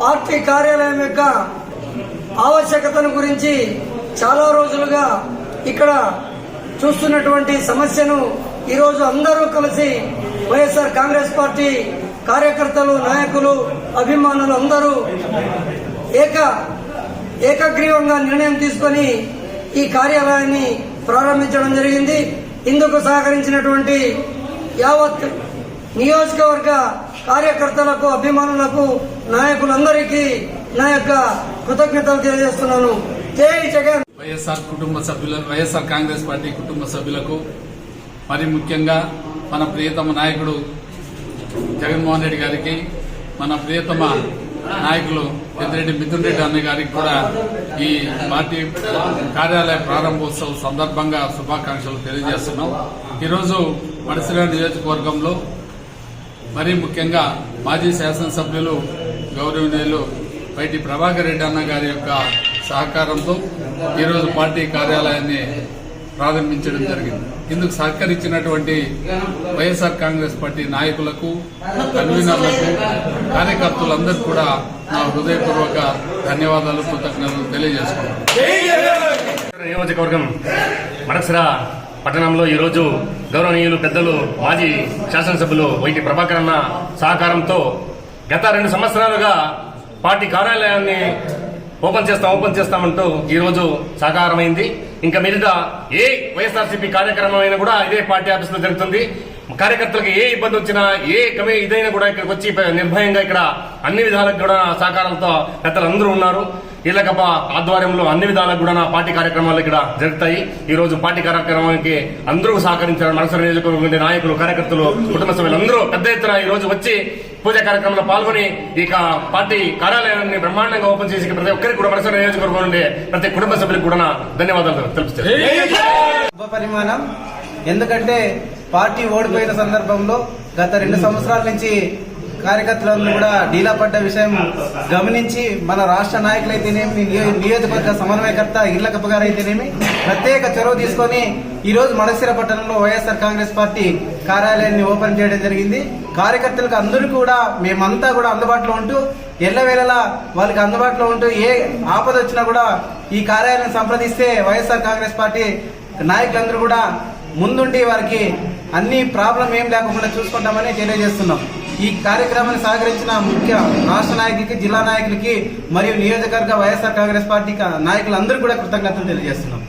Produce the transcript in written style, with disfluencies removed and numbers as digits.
Party కార్యాలయం యొక్క ఆవశ్యకతను గురించి చాలా రోజులుగా ఇక్కడ చూస్తున్నటువంటి సమస్యను ఈరోజు అందరూ కలిసి వైఎస్ఆర్ కాంగ్రెస్ పార్టీ కార్యకర్తలు, నాయకులు, అభిమానులు అందరూ ఏకగ్రీవంగా నిర్ణయం తీసుకొని ఈ కార్యాలయాన్ని ప్రారంభించడం జరిగింది. ఇందుకు సహకరించినటువంటి యావత్ నియోజకవర్గ కార్యకర్తలకు, అభిమానులకు, నాయకులందరికీ నా యొక్క కృతజ్ఞతలు తెలియజేస్తున్నాను. జై జగన్. వైఎస్ఆర్ కాంగ్రెస్ పార్టీ కుటుంబ సభ్యులకు, మరి ముఖ్యంగా మన ప్రియతమ నాయకుడు జగన్మోహన్ రెడ్డి గారికి, మన ప్రియతమ నాయకులు పెద్దిరెడ్డి మిథున్ రెడ్డి అన్న గారికి కూడా ఈ పార్టీ కార్యాలయ ప్రారంభోత్సవం సందర్భంగా శుభాకాంక్షలు తెలియజేస్తున్నాం. ఈరోజు మడిసిర నియోజకవర్గంలో మరీ ముఖ్యంగా మాజీ శాసనసభ్యులు గౌరవనీయులు వైటి ప్రభాకర్ రెడ్డి అన్న గారి యొక్క సహకారంతో ఈరోజు పార్టీ కార్యాలయాన్ని ప్రారంభించడం జరిగింది. ఇందుకు సహకరించినటువంటి వైఎస్ఆర్ కాంగ్రెస్ పార్టీ నాయకులకు, కన్వీనర్లకు, కార్యకర్తలందరూ కూడా నా హృదయపూర్వక ధన్యవాదాలు, కృతజ్ఞతలు తెలియజేసుకున్నాను. నియోజకవర్గం మడకసిర పట్టణంలో ఈరోజు గౌరవనీయులు పెద్దలు మాజీ శాసనసభ్యులు వైటి ప్రభాకర్ అన్న సహకారంతో గత 2 సంవత్సరాలుగా పార్టీ కార్యాలయాన్ని ఓపెన్ చేస్తామంటూ ఈ రోజు సాకారమైంది. ఇంకా మీదట ఏ వైఎస్ఆర్సీపీ కార్యక్రమం అయినా కూడా ఇదే పార్టీ ఆఫీసులో జరుగుతుంది. కార్యకర్తలకు ఏ ఇబ్బంది వచ్చినా, ఇదైనా కూడా ఇక్కడికి వచ్చి నిర్భయంగా ఇక్కడ అన్ని విధాలకు కూడా సహకారంతో పెద్దలందరూ ఉన్నారు. వీళ్ళ ఆధ్వర్యంలో అన్ని విధాలకు కూడా పార్టీ కార్యక్రమాలు ఇక్కడ జరుగుతాయి. ఈ రోజు పార్టీ కార్యక్రమానికి అందరూ సహకరించారు. మడకసిర నియోజకవర్గం నాయకులు, కార్యకర్తలు, కుటుంబ సభ్యులందరూ పెద్ద ఎత్తున ఈ రోజు వచ్చి పూజా కార్యక్రమంలో పాల్గొని ఇక పార్టీ కార్యాలయాన్ని బ్రహ్మాండంగా ఓపెన్ చేసి ప్రతి ఒక్కరికి కూడా మడకసిర నియోజకవర్గం నుండి ప్రతి కుటుంబ సభ్యులకు కూడా ధన్యవాదాలు తెలుపుతారు. పరిమాణం ఎందుకంటే పార్టీ ఓడిపోయిన సందర్భంలో గత 2 సంవత్సరాల నుంచి కార్యకర్తలందరూ కూడా డీలా పడ్డ విషయం గమనించి మన రాష్ట్ర నాయకులైతేనేమి, నియోజకవర్గ సమన్వయకర్త ఇళ్లకప్ప గారు అయితేనేమి ప్రత్యేక చొరవ తీసుకొని ఈ రోజు మడకసిర పట్టణంలో వైఎస్ఆర్ కాంగ్రెస్ పార్టీ కార్యాలయాన్ని ఓపెన్ చేయడం జరిగింది. కార్యకర్తలకు అందరూ కూడా మేమంతా కూడా అందుబాటులో ఉంటూ ఎల్లవేళలా వాళ్ళకి అందుబాటులో ఉంటూ ఏ ఆపద వచ్చినా కూడా ఈ కార్యాలయాన్ని సంప్రదిస్తే వైఎస్ఆర్ కాంగ్రెస్ పార్టీ నాయకులందరూ కూడా ముందుండి వారికి అన్ని ప్రాబ్లం ఏం లేకుండా చూసుకుంటామని తెలియజేస్తున్నాం. ఈ కార్యక్రమాన్ని సహకరించిన ముఖ్య రాష్ట్ర నాయకులకి, జిల్లా నాయకులకి మరియు నియోజకవర్గ వైఎస్ఆర్ కాంగ్రెస్ పార్టీ నాయకులందరూ కూడా కృతజ్ఞతలు తెలియజేస్తున్నాం.